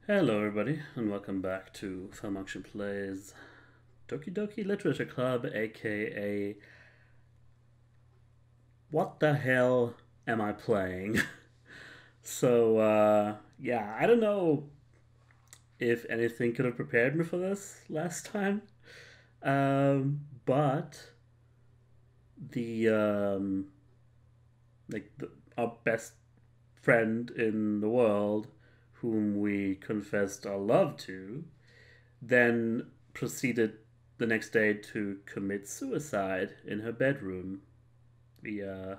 Hello, everybody, and welcome back to falmunction Plays Doki Doki Literature Club, aka What the Hell Am I Playing? Yeah, I don't know if anything could have prepared me for this last time, but the, our best friend in the world, whom we confessed our love to, then proceeded the next day to commit suicide in her bedroom via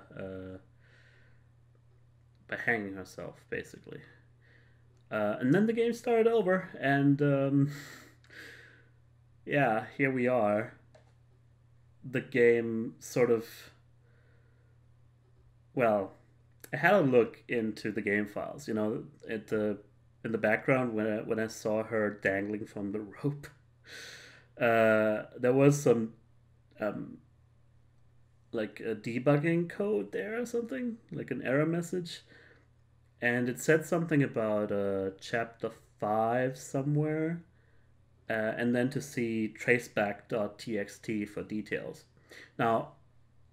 by hanging herself, basically. And then the game started over, and yeah, here we are. The game sort of, well, I had a look into the game files. You know, at the in the background when I saw her dangling from the rope, there was some um, like a debugging code there or something, like an error message, and it said something about chapter 5 somewhere, and then to see traceback.txt for details. Now,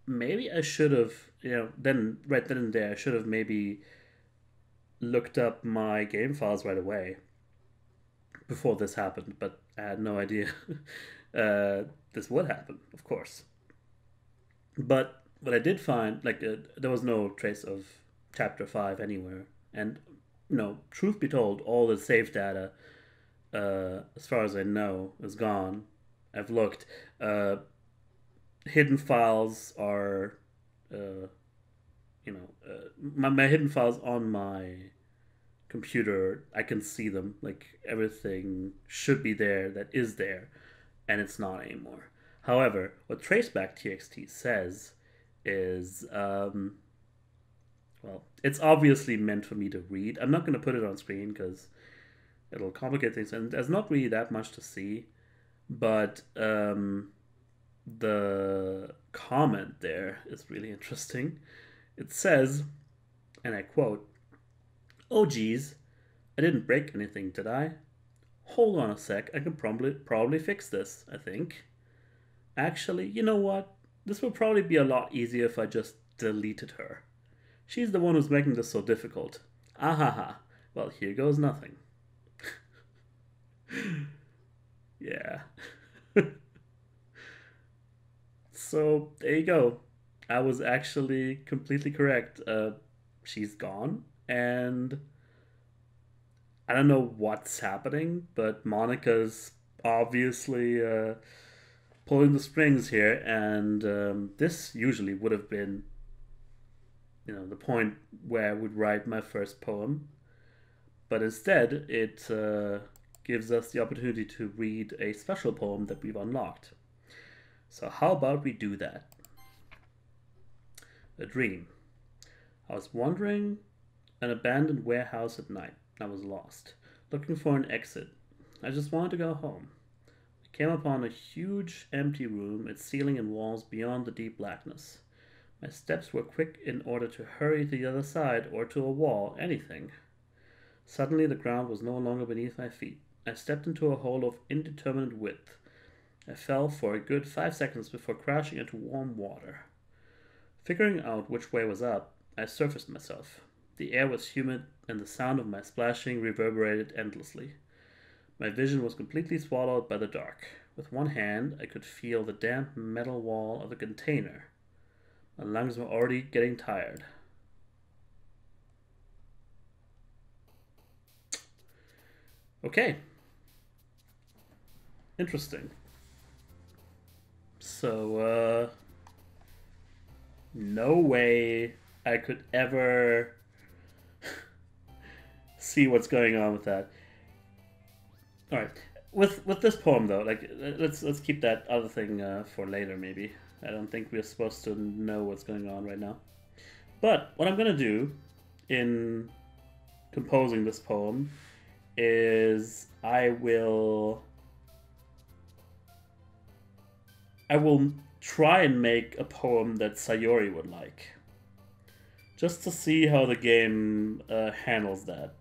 maybe I should have, then right then and there, I should have maybe looked up my game files right away before this happened, but I had no idea this would happen, of course. But what I did find, there was no trace of chapter 5 anywhere. And, truth be told, all the save data, as far as I know, is gone. I've looked. Hidden files are, my hidden files on my computer, I can see them. Like, everything should be there that is there, and it's not anymore. However, what traceback.txt says is, well, it's obviously meant for me to read. I'm not going to put it on screen because it'll complicate things, and there's not really that much to see. But the comment there is really interesting. It says, and I quote, "Oh geez, I didn't break anything, did I? Hold on a sec, I can probably fix this, I think. Actually, you know what? This will probably be a lot easier if I just deleted her. She's the one who's making this so difficult. Ahaha. Well, here goes nothing." Yeah. So there you go. I was actually completely correct. She's gone, and I don't know what's happening, but Monica's obviously pulling the strings here, and this usually would have been, the point where I would write my first poem, but instead it gives us the opportunity to read a special poem that we've unlocked. So how about we do that? A dream. I was wandering an abandoned warehouse at night. I was lost, looking for an exit. I just wanted to go home. I came upon a huge empty room, its ceiling and walls beyond the deep blackness. My steps were quick in order to hurry to the other side or to a wall, anything. Suddenly the ground was no longer beneath my feet. I stepped into a hole of indeterminate width. I fell for a good 5 seconds before crashing into warm water. Figuring out which way was up, I surfaced myself. The air was humid, and the sound of my splashing reverberated endlessly. My vision was completely swallowed by the dark. With one hand, I could feel the damp metal wall of the container. My lungs were already getting tired. Okay, interesting. So, no way I could ever see what's going on with that. All right, with this poem though, like let's keep that other thing for later maybe. I don't think we're supposed to know what's going on right now. But what I'm gonna do in composing this poem is I will try and make a poem that Sayori would like, just to see how the game handles that.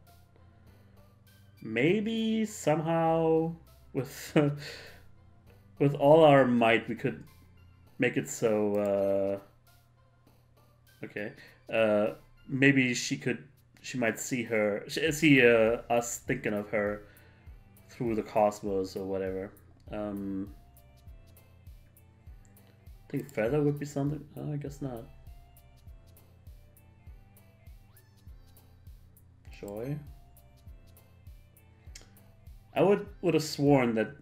maybe somehow with with all our might we could make it so okay. Maybe she might see us thinking of her through the cosmos or whatever. I think feather would be something. Oh, I guess not. Joy. I would have sworn that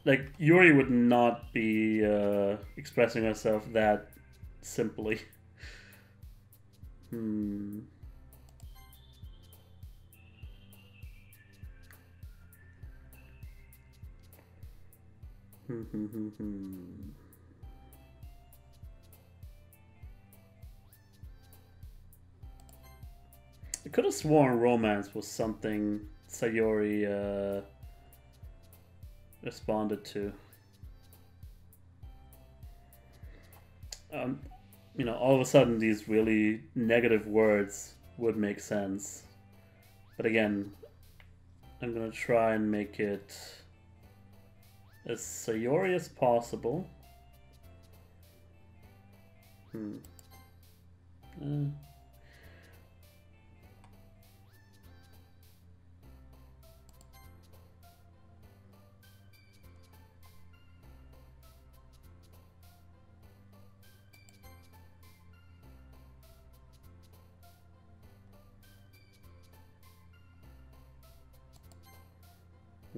like Yuri would not be expressing herself that simply. Hmm. I could have sworn romance was something Sayori responded to. You know, all of a sudden these really negative words would make sense. But again, I'm gonna try and make it as Sayori as possible.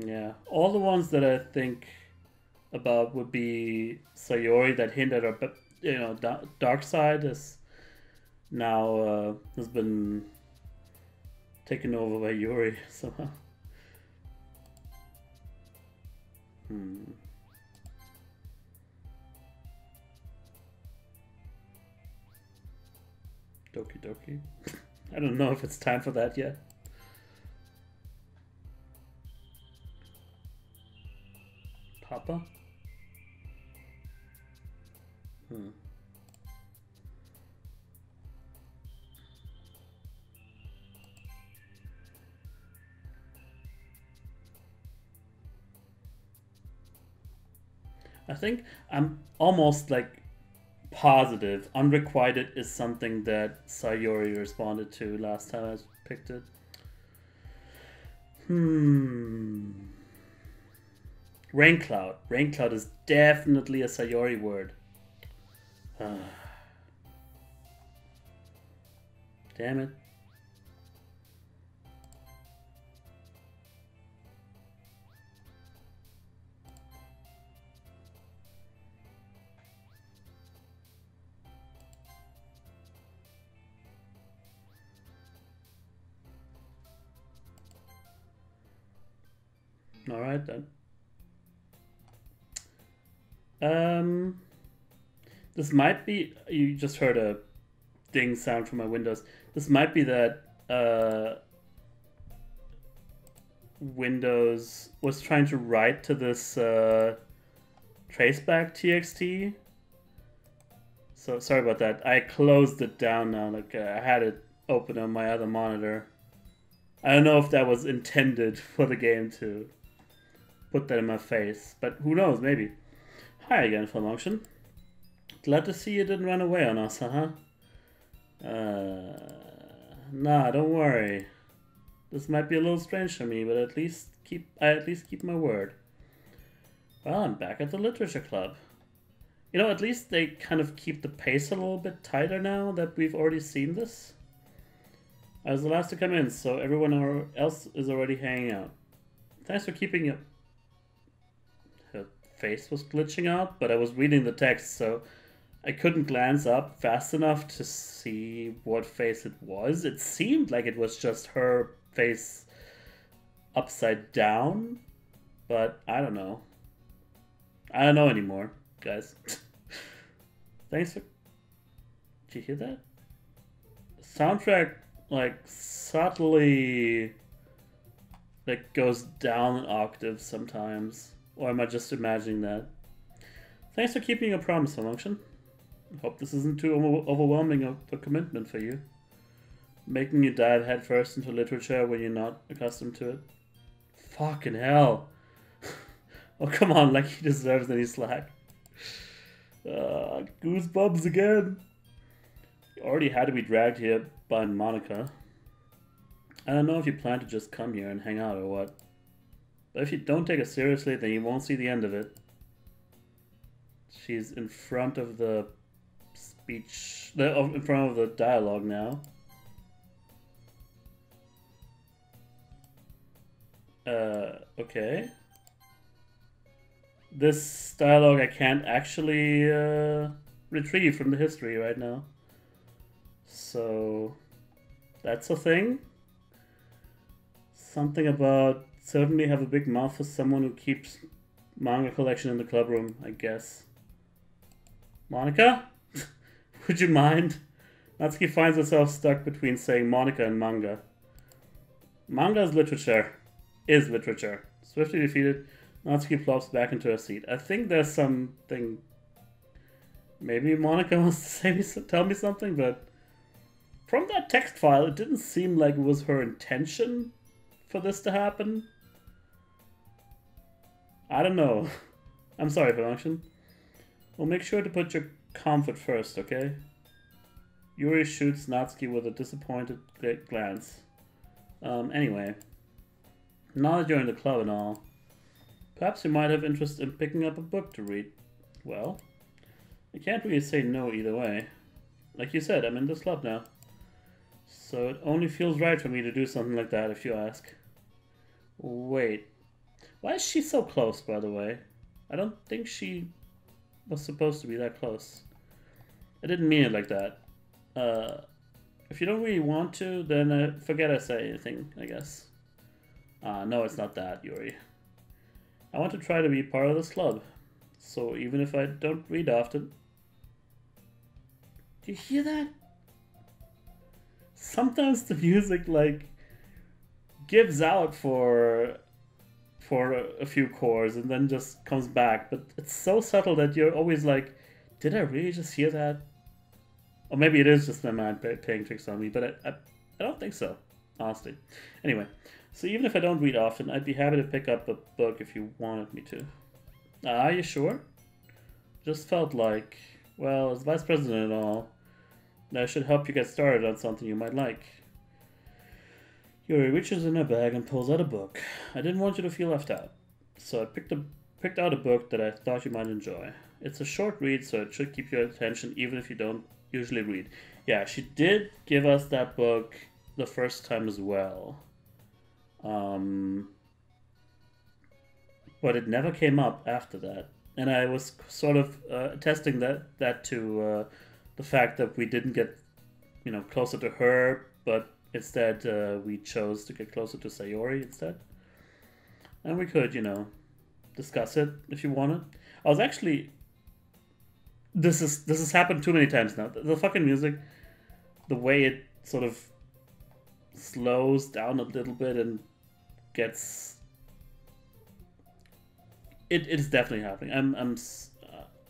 Yeah, all the ones that I think about would be Sayori that hint at her, but you know, dark side is now has been taken over by Yuri somehow. Doki Doki. I don't know if it's time for that yet. Papa? I think I'm almost like positive unrequited is something that Sayori responded to last time I picked it. Rain cloud. Rain cloud is definitely a Sayori word. Damn it. All right then. This might be. You just heard a ding sound from my windows. This might be that Windows was trying to write to this traceback txt. So sorry about that. I closed it down now. Like I had it open on my other monitor. I don't know if that was intended for the game to put that in my face, but who knows? Maybe. Hi again, falmunction. Glad to see you didn't run away on us, huh? Nah, don't worry. This might be a little strange for me, but I at least keep my word. Well, I'm back at the literature club. You know, at least they kind of keep the pace a little bit tighter now that we've already seen this. I was the last to come in, so everyone else is already hanging out. Thanks for keeping it. Her face was glitching out, but I was reading the text, so I couldn't glance up fast enough to see what face it was. It seemed like it was just her face upside down, but I don't know. I don't know anymore, guys. Thanks for... Did you hear that? Soundtrack, like, subtly... like, goes down an octave sometimes. Or am I just imagining that? Thanks for keeping your promise, falmunction. Hope this isn't too overwhelming of a commitment for you. Making you dive headfirst into literature when you're not accustomed to it. Fucking hell. Oh, come on, like he deserves any slack. Goosebumps again. You already had to be dragged here by Monica. I don't know if you plan to just come here and hang out or what. But if you don't take it seriously, then you won't see the end of it. She's in front of the speech, in front of the dialogue now. Okay. This dialogue I can't actually retrieve from the history right now. So that's a thing. Something about certainly have a big mouth for someone who keeps manga collection in the club room, I guess. Monica? Would you mind? Natsuki finds herself stuck between saying Monica and manga. Manga is literature. Is literature. Swiftly defeated, Natsuki plops back into her seat. I think there's something... Maybe Monica wants to tell me something, but... From that text file, it didn't seem like it was her intention for this to happen. I don't know. I'm sorry, falmunction. Well, make sure to put your comfort first, okay? Yuri shoots Natsuki with a disappointed glance. Anyway. Now that you're in the club and all, perhaps you might have interest in picking up a book to read. Well, I can't really say no either way. Like you said, I'm in this club now. So it only feels right for me to do something like that if you ask. Wait. Why is she so close, by the way? I don't think she was supposed to be that close. I didn't mean it like that. If you don't really want to, then forget I say anything, I guess. No, it's not that, Yuri. I want to try to be part of this club. So even if I don't read often... Do you hear that? Sometimes the music, like, gives out for a few chords and then just comes back. But it's so subtle that you're always like, did I really just hear that? Or maybe it is just my mind playing tricks on me, but I don't think so, honestly. Anyway. So even if I don't read often, I'd be happy to pick up a book if you wanted me to. Are you sure? Just felt like, well, as vice president and all, I should help you get started on something you might like. Yuri reaches in her bag and pulls out a book. I didn't want you to feel left out, so I picked out a book that I thought you might enjoy. It's a short read, so it should keep your attention even if you don't usually read. Yeah, she did give us that book the first time as well. But it never came up after that, and I was sort of attesting that to the fact that we didn't get, closer to her, but instead we chose to get closer to Sayori instead, and we could, discuss it if you wanted. I was actually, this has happened too many times now. The fucking music, the way it sort of slows down a little bit and gets it is definitely happening.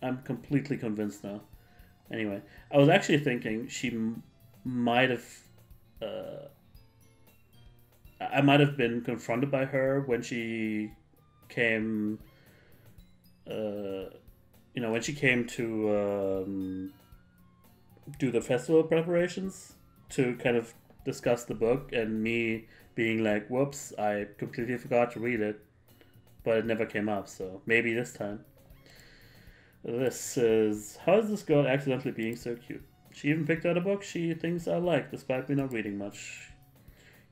I'm completely convinced now. Anyway, I was actually thinking she might have I might have been confronted by her when she came when she came to do the festival preparations to kind of discuss the book, and me being like, whoops, I completely forgot to read it, but it never came up, so maybe this time. This is, how is this girl accidentally being so cute? She even picked out a book she thinks I like, despite me not reading much.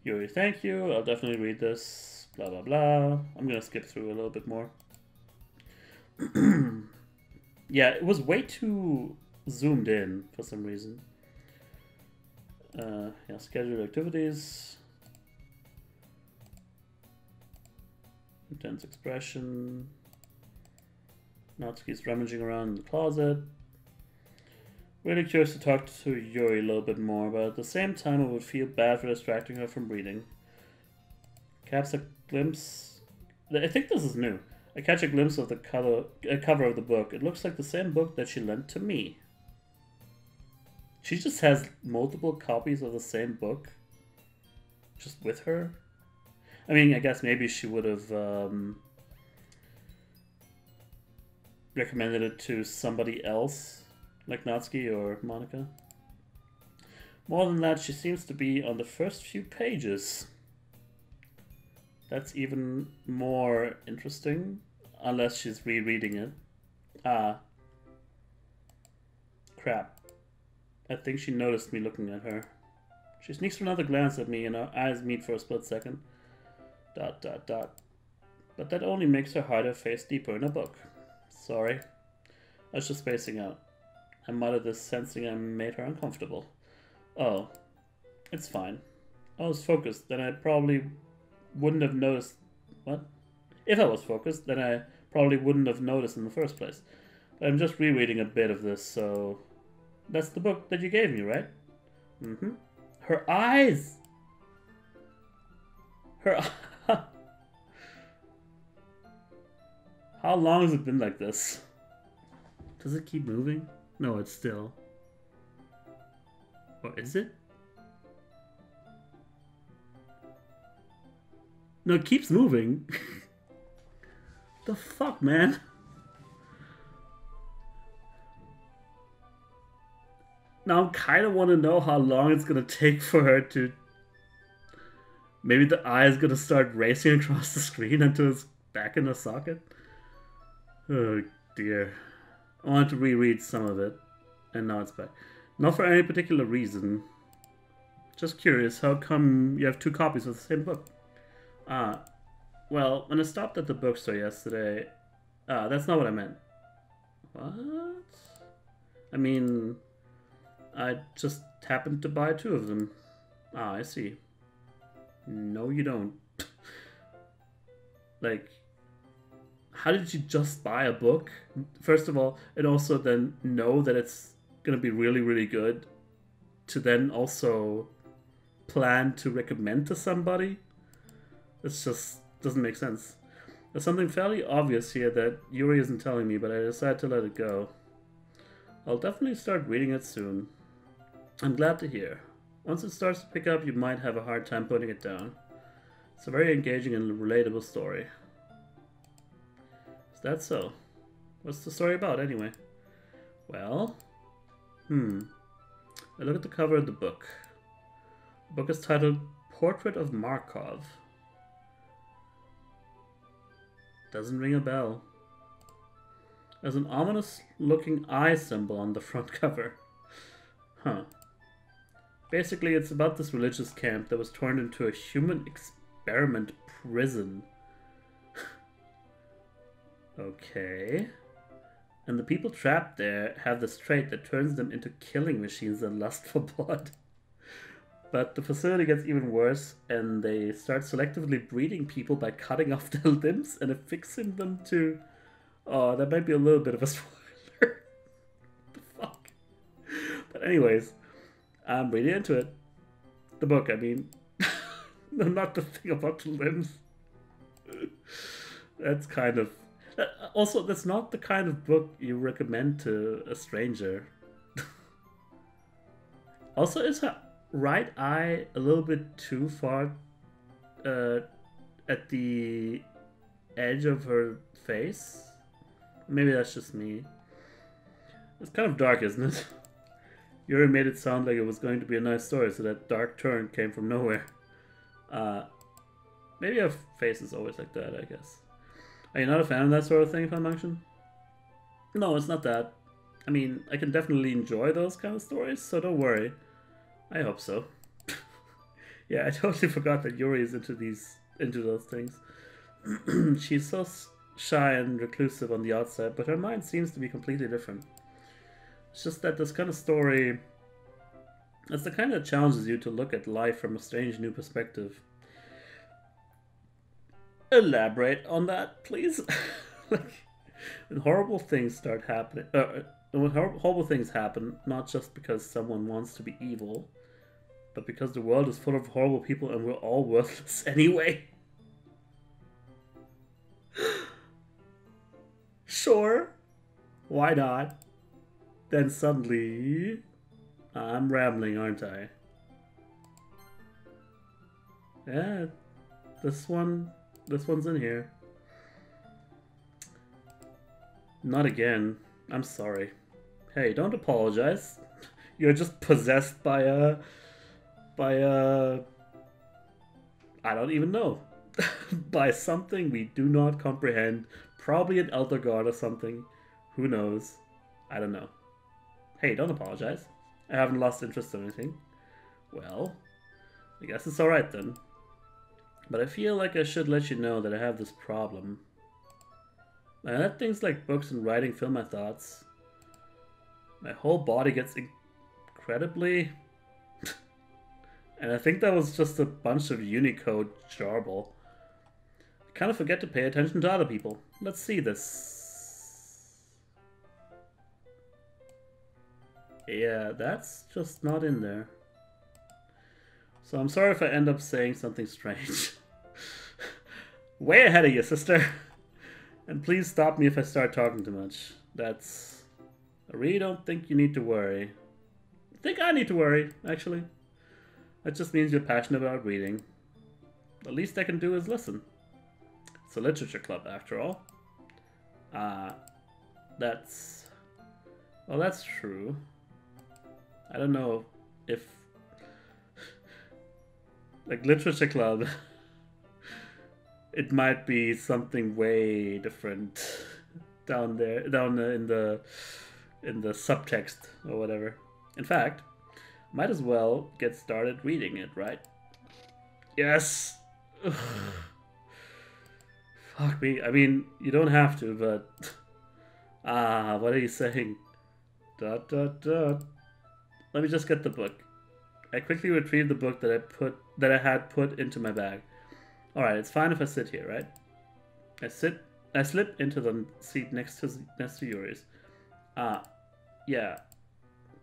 Yuri, thank you, I'll definitely read this, blah blah blah. I'm gonna skip through a little bit more. Yeah, it was way too zoomed in for some reason. Yeah, scheduled activities. Intense expression. Natsuki's rummaging around in the closet. Really curious to talk to Yuri a little bit more, but at the same time I would feel bad for distracting her from reading. Catch a glimpse... I think this is new. I catch a glimpse of the cover of the book. It looks like the same book that she lent to me. She just has multiple copies of the same book. just with her. I mean, I guess maybe she would have recommended it to somebody else, like Natsuki or Monica. More than that, she seems to be on the first few pages. That's even more interesting, unless she's rereading it. Ah. Crap. I think she noticed me looking at her. She sneaks another glance at me and our eyes meet for a split second. ... But that only makes her hide her face deeper in a book. Sorry. I was just spacing out. I muttered this, sensing I made her uncomfortable. Oh. It's fine. I was focused, then I probably wouldn't have noticed... What? If I was focused, then I probably wouldn't have noticed in the first place. But I'm just rereading a bit of this, so... That's the book that you gave me, right? Mm-hmm. Her eyes! Her... How long has it been like this? Does it keep moving? No, it's still. Or is it? No, it keeps moving. The fuck, man? Now I kind of want to know how long it's going to take for her to... Maybe the eye is going to start racing across the screen until it's back in the socket. Oh dear. I wanted to reread some of it, and now it's back. Not for any particular reason. Just curious, how come you have two copies of the same book? Well, when I stopped at the bookstore yesterday... that's not what I meant. What? I mean... I just happened to buy two of them. Ah, I see. No, you don't. Like, how did you just buy a book? First of all, and also then know that it's gonna be really, really good, to then also plan to recommend to somebody? It just doesn't make sense. There's something fairly obvious here that Yuri isn't telling me, but I decided to let it go. I'll definitely start reading it soon. I'm glad to hear. Once it starts to pick up, you might have a hard time putting it down. It's a very engaging and relatable story. Is that so? What's the story about, anyway? Well... I look at the cover of the book. The book is titled Portrait of Markov. Doesn't ring a bell. There's an ominous-looking eye symbol on the front cover. Huh. Basically, it's about this religious camp that was turned into a human experiment prison. Okay. And the people trapped there have this trait that turns them into killing machines that lust for blood. But the facility gets even worse, and they start selectively breeding people by cutting off their limbs and affixing them to... Oh, that might be a little bit of a spoiler. What the fuck? But anyways... I'm really into it. The book, I mean. Not the thing about the limbs. That's kind of... Also, that's not the kind of book you recommend to a stranger. Also, is her right eye a little bit too far at the edge of her face? Maybe that's just me. It's kind of dark, isn't it? Yuri made it sound like it was going to be a nice story, so that dark turn came from nowhere. Maybe her face is always like that, I guess. Are you not a fan of that sort of thing, falmunction? No, it's not that. I mean, I can definitely enjoy those kind of stories, so don't worry. I hope so. Yeah, I totally forgot that Yuri is into those things. She's so shy and reclusive on the outside, but her mind seems to be completely different. It's just that this kind of story, it's the kind that challenges you to look at life from a strange new perspective. Elaborate on that, please. Like, when horrible things start happening, when horrible things happen, not just because someone wants to be evil, but because the world is full of horrible people and we're all worthless anyway. Sure, why not? Then suddenly, I'm rambling, aren't I? Yeah, this one's in here. Not again. I'm sorry. Hey, don't apologize. You're just possessed by a I don't even know. By something we do not comprehend. Probably an elder god or something. Who knows? I don't know. Hey, don't apologize. I haven't lost interest in anything. Well, I guess it's alright then. But I feel like I should let you know that I have this problem. I let things like books and writing fill my thoughts. My whole body gets incredibly... and I think that was just a bunch of Unicode jarble. I kind of forget to pay attention to other people. Let's see this. Yeah, that's just not in there. So I'm sorry if I end up saying something strange. Way ahead of you, sister. And please stop me if I start talking too much. That's... I really don't think you need to worry. I think I need to worry, actually. That just means you're passionate about reading. The least I can do is listen. It's a literature club, after all. That's... Well, that's true. I don't know if... like, literature club... it might be something way different down there, in the subtext or whatever. In fact, might as well get started reading it, right? Yes. Fuck me. I mean, you don't have to, but what are you saying? Dot dot dot. Let me just get the book. I quickly retrieved the book that I had put into my bag. Alright, it's fine if I sit here, right? I slip into the seat next to Yuri's. Yeah.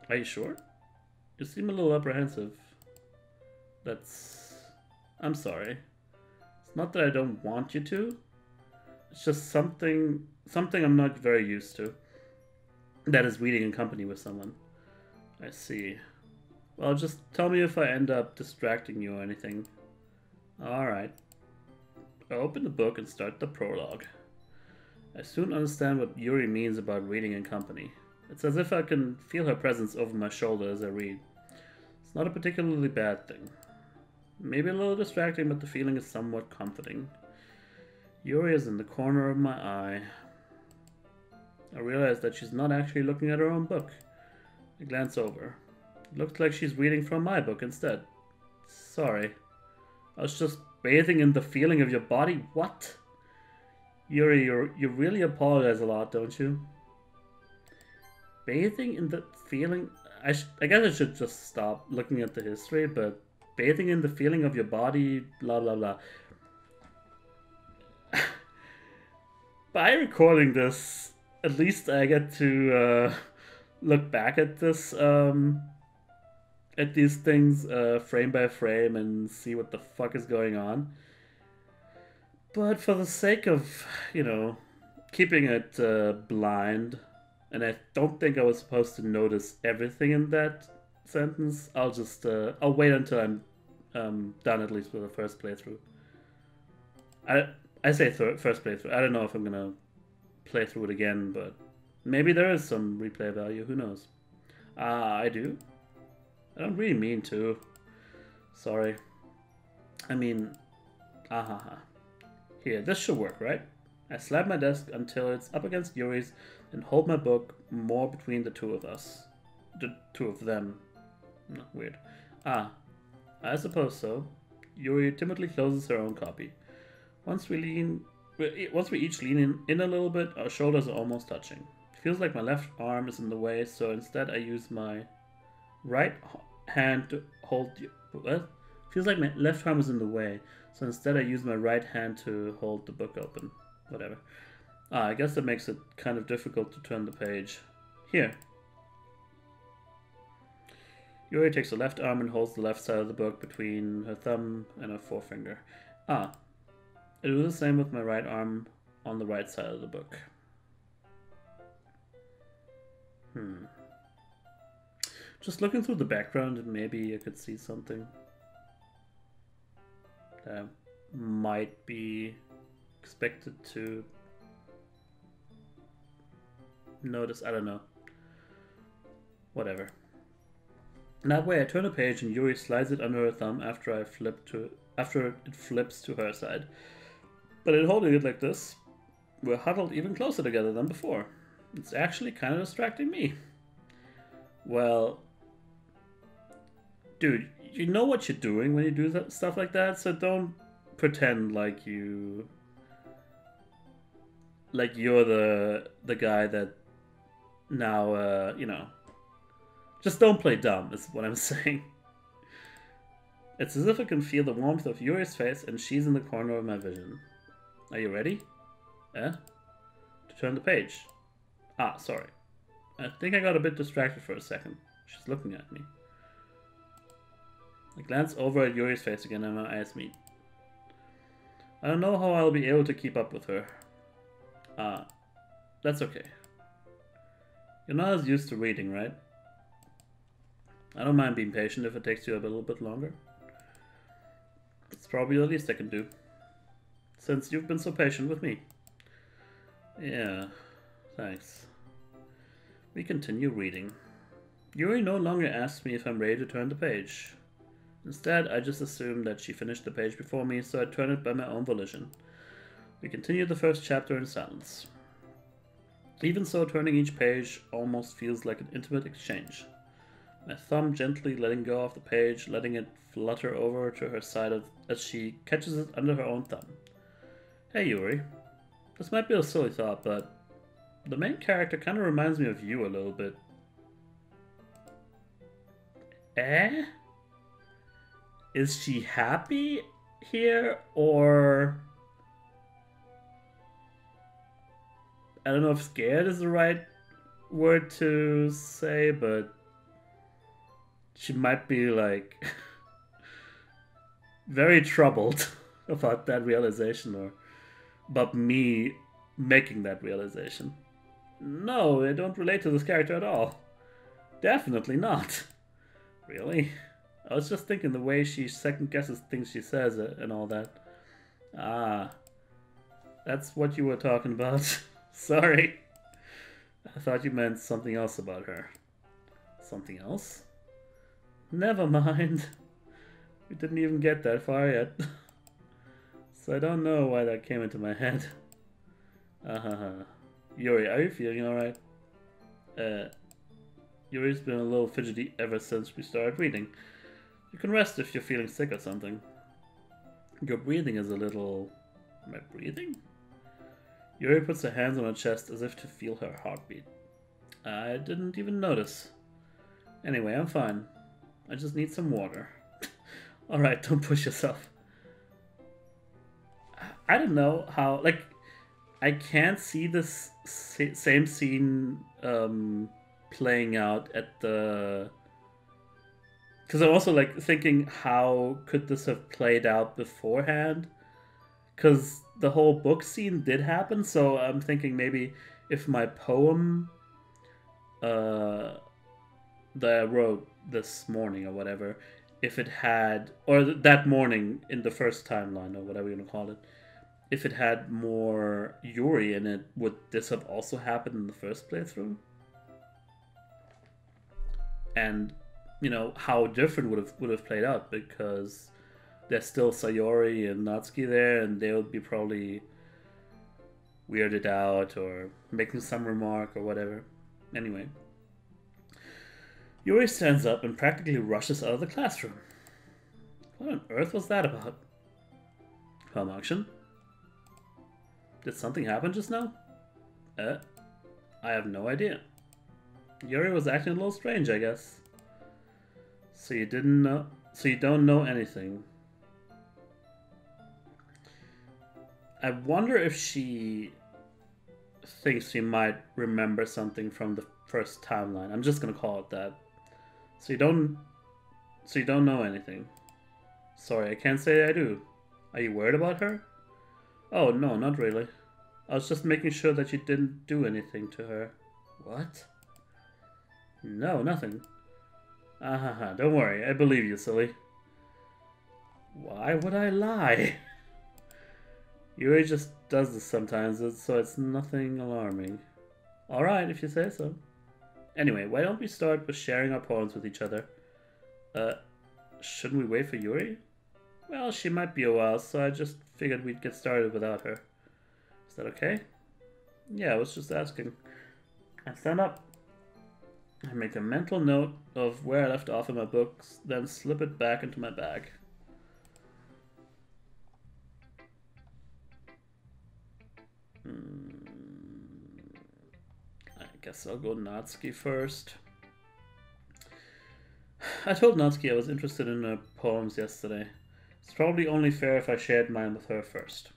Are you sure? You seem a little apprehensive. I'm sorry. It's not that I don't want you to. It's just something I'm not very used to. That is reading in company with someone. I see. Well, just tell me if I end up distracting you or anything. Alright. I open the book and start the prologue. I soon understand what Yuri means about reading in company. It's as if I can feel her presence over my shoulder as I read. It's not a particularly bad thing. Maybe a little distracting, but the feeling is somewhat comforting. Yuri is in the corner of my eye. I realize that she's not actually looking at her own book. I glance over. It looks like she's reading from my book instead. Sorry. I was just bathing in the feeling of your body? What? Yuri, you really apologize a lot, don't you? Bathing in the feeling... I guess I should just stop looking at the history, but bathing in the feeling of your body, blah blah blah. By recording this, at least I get to look back at this, at these things frame by frame and see what the fuck is going on. But for the sake of, you know, keeping it blind, and I don't think I was supposed to notice everything in that sentence, I'll just, I'll wait until I'm done at least with the first playthrough. I say first playthrough. I don't know if I'm gonna play through it again, but maybe there is some replay value. Who knows? I do. I don't really mean to. Sorry. I mean, Here, this should work, right? I slap my desk until it's up against Yuri's and hold my book more between the two of us. The two of them. No, weird. I suppose so. Yuri timidly closes her own copy. Once we each lean in a little bit, our shoulders are almost touching. It feels like my left arm is in the way, so instead I use my right hand to hold... What? Feels like my left arm is in the way, so instead I use my right hand to hold the book open. Whatever. I guess that makes it kind of difficult to turn the page. Here. Yuri takes her left arm and holds the left side of the book between her thumb and her forefinger. I do the same with my right arm on the right side of the book. Just looking through the background, maybe I could see something. that might be expected to notice. I don't know. Whatever. And that way I turn a page and Yuri slides it under her thumb after it flips to her side. But in holding it like this, we're huddled even closer together than before. It's actually kind of distracting me. Well, dude, you know what you're doing when you do stuff like that, so don't pretend like you're the guy that now, you know, just don't play dumb is what I'm saying. It's as if I can feel the warmth of Yuri's face and she's in the corner of my vision. Are you ready? To turn the page. Ah, sorry. I think I got a bit distracted for a second. She's looking at me. I glance over at Yuri's face again and my eyes meet. I don't know how I'll be able to keep up with her. That's okay. You're not as used to reading, right? I don't mind being patient if it takes you a little bit longer. It's probably the least I can do, since you've been so patient with me. Yeah, thanks. We continue reading. Yuri no longer asks me if I'm ready to turn the page. Instead, I just assume that she finished the page before me, so I turn it by my own volition. We continue the first chapter in silence. Even so, turning each page almost feels like an intimate exchange. My thumb gently letting go of the page, letting it flutter over to her side as she catches it under her own thumb. Hey Yuri, this might be a silly thought, but the main character kind of reminds me of you a little bit. Eh? Is she happy here, or... I don't know if scared is the right word to say, but she might be like very troubled about that realization, or about me making that realization. No, I don't relate to this character at all. Definitely not. Really? I was just thinking the way she second guesses things she says and all that. Ah, that's what you were talking about. Sorry. I thought you meant something else about her. Something else? Never mind. We didn't even get that far yet. So I don't know why that came into my head. Yuri, are you feeling alright? Yuri's been a little fidgety ever since we started reading. You can rest if you're feeling sick or something. Your breathing is a little... Am I breathing? Yuri puts her hands on her chest as if to feel her heartbeat. I didn't even notice. Anyway, I'm fine. I just need some water. Alright, don't push yourself. I don't know how... Like, I can't see this same scene playing out at the... Because I'm also like thinking, how could this have played out beforehand? Because the whole book scene did happen, so I'm thinking maybe if my poem that I wrote this morning or whatever, if it had, or that morning in the first timeline or whatever you want to call it, if it had more Yuri in it, would this have also happened in the first playthrough? And, you know, how different would have played out, because there's still Sayori and Natsuki there, and they would be probably weirded out or making some remark or whatever. Anyway. Yuri stands up and practically rushes out of the classroom. What on earth was that about? Falmunction? Did something happen just now? I have no idea. Yuri was acting a little strange, I guess. So you didn't know... So you don't know anything. I wonder if she thinks she might remember something from the first timeline. I'm just gonna call it that. So you don't know anything. Sorry, I can't say I do. Are you worried about her? Oh, no, not really. I was just making sure that you didn't do anything to her. What? No, nothing. Don't worry, I believe you, silly. Why would I lie? Yuri just does this sometimes, so it's nothing alarming. Alright, if you say so. Anyway, why don't we start with sharing our poems with each other? Shouldn't we wait for Yuri? Well, she might be a while, so I just figured we'd get started without her. Is that okay? Yeah, I was just asking. I stand up. I make a mental note of where I left off in my books, then slip it back into my bag. I guess I'll go Natsuki first. I told Natsuki I was interested in her poems yesterday. It's probably only fair if I shared mine with her first. ...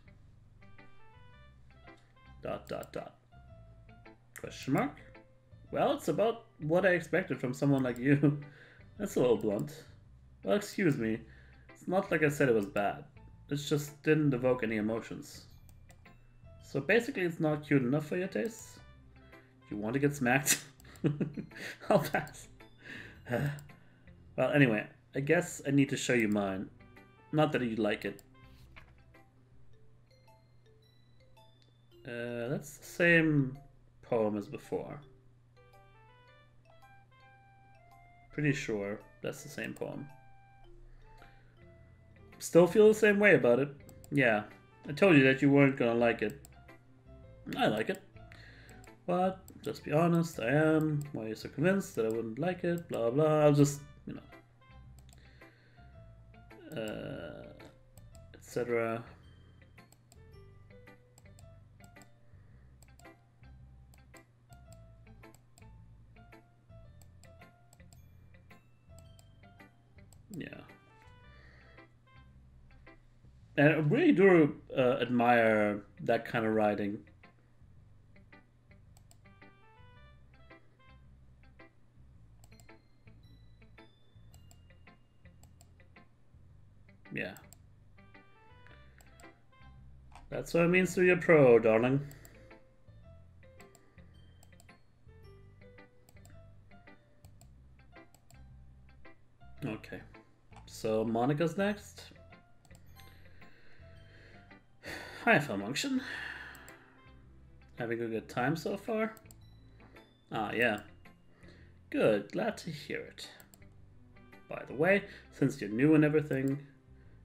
Question mark? Well, it's about what I expected from someone like you. That's a little blunt. Well, excuse me. It's not like I said it was bad. It just didn't evoke any emotions. So basically it's not cute enough for your taste? You want to get smacked? I'll pass. Well, anyway, I guess I need to show you mine. Not that you'd like it. That's the same poem as before. Pretty sure that's the same poem. Still feel the same way about it? Yeah, I told you that you weren't gonna like it. I like it. But, just be honest, I am. Why are you so convinced that I wouldn't like it? Blah blah, I'll just, you know. Etc. Yeah. And I really do admire that kind of writing. Yeah. That's what it means to be a pro, darling. Okay. So, Monica's next. Hi, falmunction. Having a good time so far? Ah, yeah. Good, glad to hear it. By the way, since you're new and everything,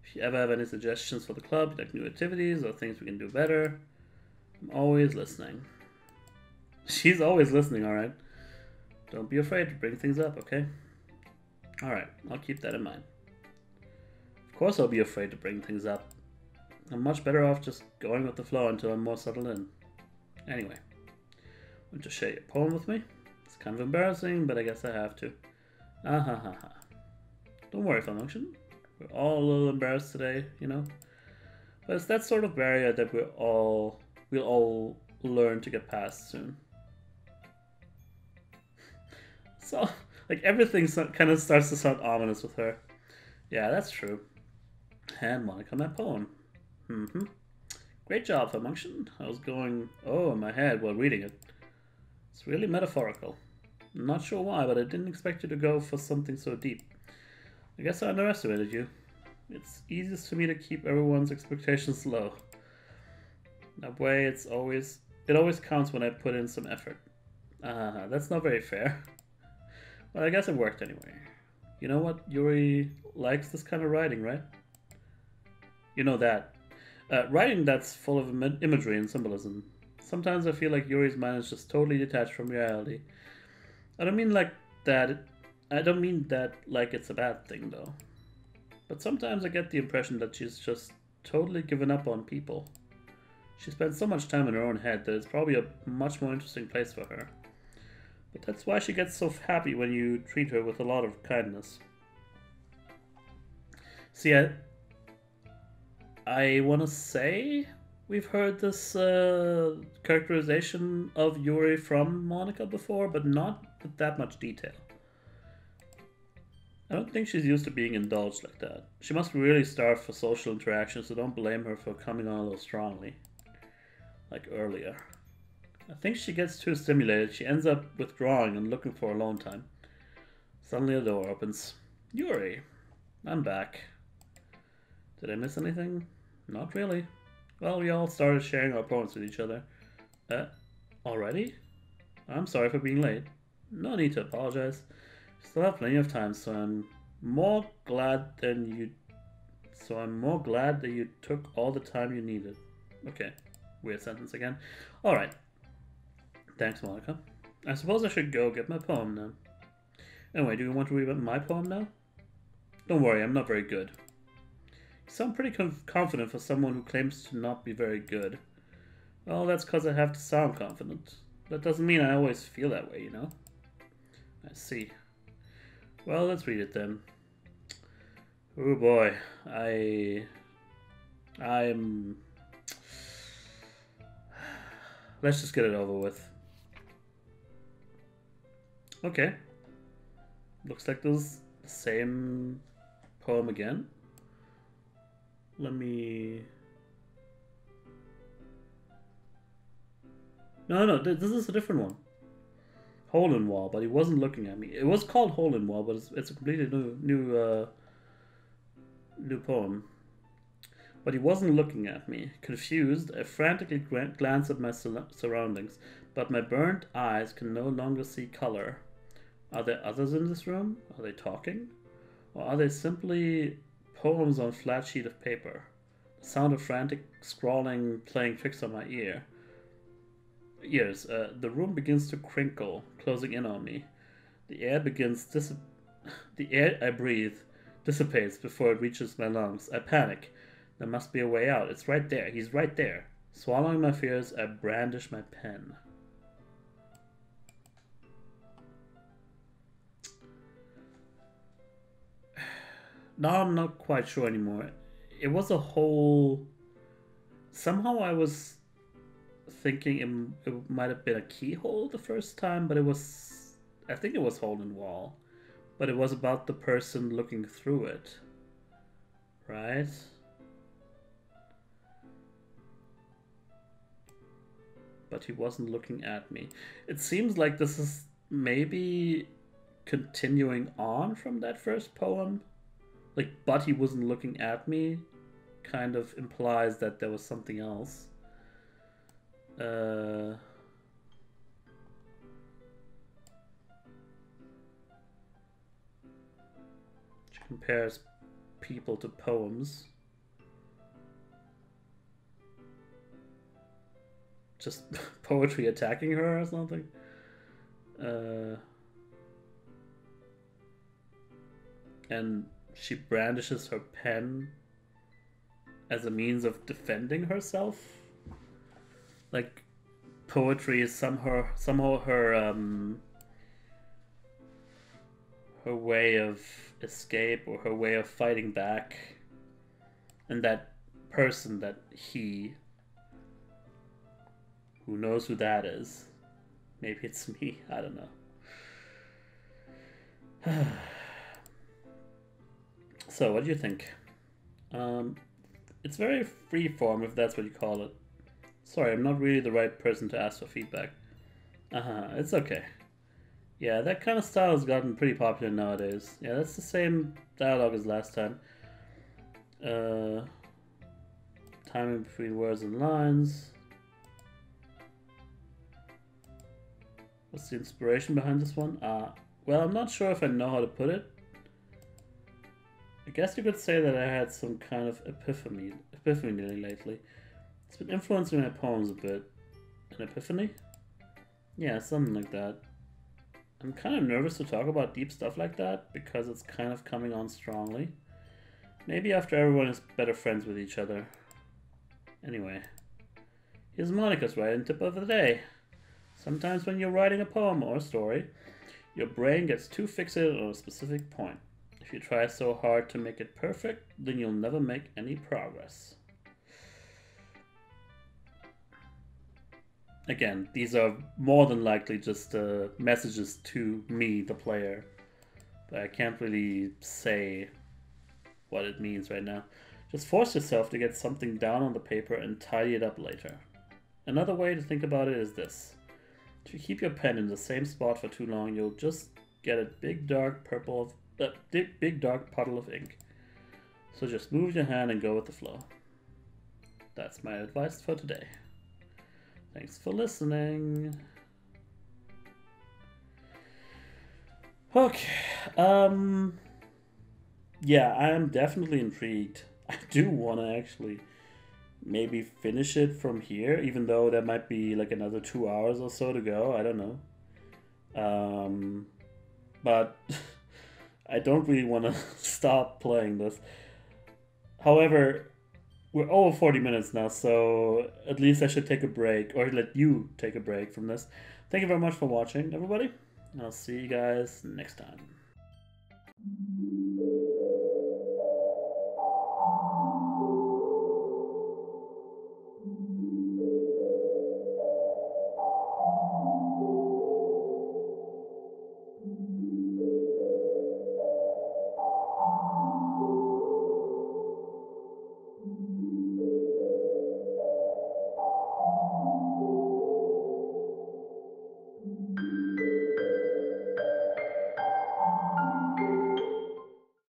if you ever have any suggestions for the club, like new activities or things we can do better, I'm always listening. She's always listening, alright? Don't be afraid to bring things up, okay? Alright, I'll keep that in mind. Of course I'll be afraid to bring things up. I'm much better off just going with the flow until I'm more settled in. Anyway, want to share your poem with me? It's kind of embarrassing, but I guess I have to. Ah ha ha ha. Don't worry, falmunction. We're all a little embarrassed today, you know? But it's that sort of barrier that we'll all learn to get past soon. So, like, everything kind of starts to sound ominous with her. Yeah, that's true. And Monica, my poem. Great job, falmunction. I was going, oh, in my head while reading it. It's really metaphorical. I'm not sure why, but I didn't expect you to go for something so deep. I guess I underestimated you. It's easiest for me to keep everyone's expectations low. That way, it always counts when I put in some effort. That's not very fair. Well, I guess it worked anyway. You know what? Yuri likes this kind of writing, right? You know that. Writing that's full of imagery and symbolism. Sometimes I feel like Yuri's mind is just totally detached from reality. I don't mean like that. I don't mean that like it's a bad thing, though. But sometimes I get the impression that she's just totally given up on people. She spends so much time in her own head that it's probably a much more interesting place for her. But that's why she gets so happy when you treat her with a lot of kindness. See, I want to say we've heard this characterization of Yuri from Monica before, but not with that much detail. I don't think she's used to being indulged like that. She must be really starved for social interaction, so don't blame her for coming on a little strongly. Like earlier. I think she gets too stimulated. She ends up withdrawing and looking for alone time. Suddenly a door opens. Yuri, I'm back. Did I miss anything? Not really. Well, we all started sharing our poems with each other. Already? I'm sorry for being late. No need to apologize. Still have plenty of time, so I'm more glad that you took all the time you needed. Okay, weird sentence again. Alright. Thanks, Monica. I suppose I should go get my poem now. Anyway, do you want to read my poem now? Don't worry, I'm not very good. You sound pretty confident for someone who claims to not be very good. Well, that's because I have to sound confident. That doesn't mean I always feel that way, you know? I see. Well, let's read it then. Oh boy, I'm... Let's just get it over with. Okay. Looks like this the same poem again. Let me... No, this is a different one. Hole in Wall, but he wasn't looking at me. It was called Hole in Wall, but it's a completely new poem. But he wasn't looking at me. Confused, I frantically glanced at my surroundings, but my burnt eyes can no longer see color. Are there others in this room? Are they talking? Or are they simply poems on a flat sheet of paper? The sound of frantic scrawling playing tricks on my ears. The room begins to crinkle, closing in on me. The air I breathe dissipates before it reaches my lungs. I panic. There must be a way out. It's right there. He's right there. Swallowing my fears, I brandish my pen. Now I'm not quite sure anymore. It was a whole... Somehow I was thinking it might have been a keyhole the first time, but it was... I think it was Hole in Wall. But it was about the person looking through it. Right? But he wasn't looking at me. It seems like this is maybe continuing on from that first poem. Like, but he wasn't looking at me kind of implies that there was something else. She compares people to poems. Just poetry attacking her or something. And she brandishes her pen as a means of defending herself. Like, poetry is somehow her her way of escape or her way of fighting back. And that person, that he, who knows who that is? Maybe it's me, I don't know. So, what do you think? It's very freeform, if that's what you call it. Sorry, I'm not really the right person to ask for feedback. It's okay. Yeah, that kind of style has gotten pretty popular nowadays. Yeah, that's the same dialogue as last time. Timing between words and lines. What's the inspiration behind this one? Well, I'm not sure if I know how to put it. I guess you could say that I had some kind of epiphany lately. It's been influencing my poems a bit. An epiphany? Yeah, something like that. I'm kind of nervous to talk about deep stuff like that because it's kind of coming on strongly. Maybe after everyone is better friends with each other. Anyway, here's Monica's writing tip of the day. Sometimes when you're writing a poem or a story, your brain gets too fixated on a specific point. If you try so hard to make it perfect, then you'll never make any progress. Again, these are more than likely just messages to me, the player. But I can't really say what it means right now. Just force yourself to get something down on the paper and tidy it up later. Another way to think about it is this. If you keep your pen in the same spot for too long, you'll just get a big dark puddle of ink. So just move your hand and go with the flow. That's my advice for today. Thanks for listening. Okay. Yeah, I am definitely intrigued. I do want to actually maybe finish it from here, even though there might be like another 2 hours or so to go. I don't know. But I don't really want to stop playing this. However, we're over 40 minutes now, so at least I should take a break, or let you take a break from this. Thank you very much for watching, everybody. I'll see you guys next time.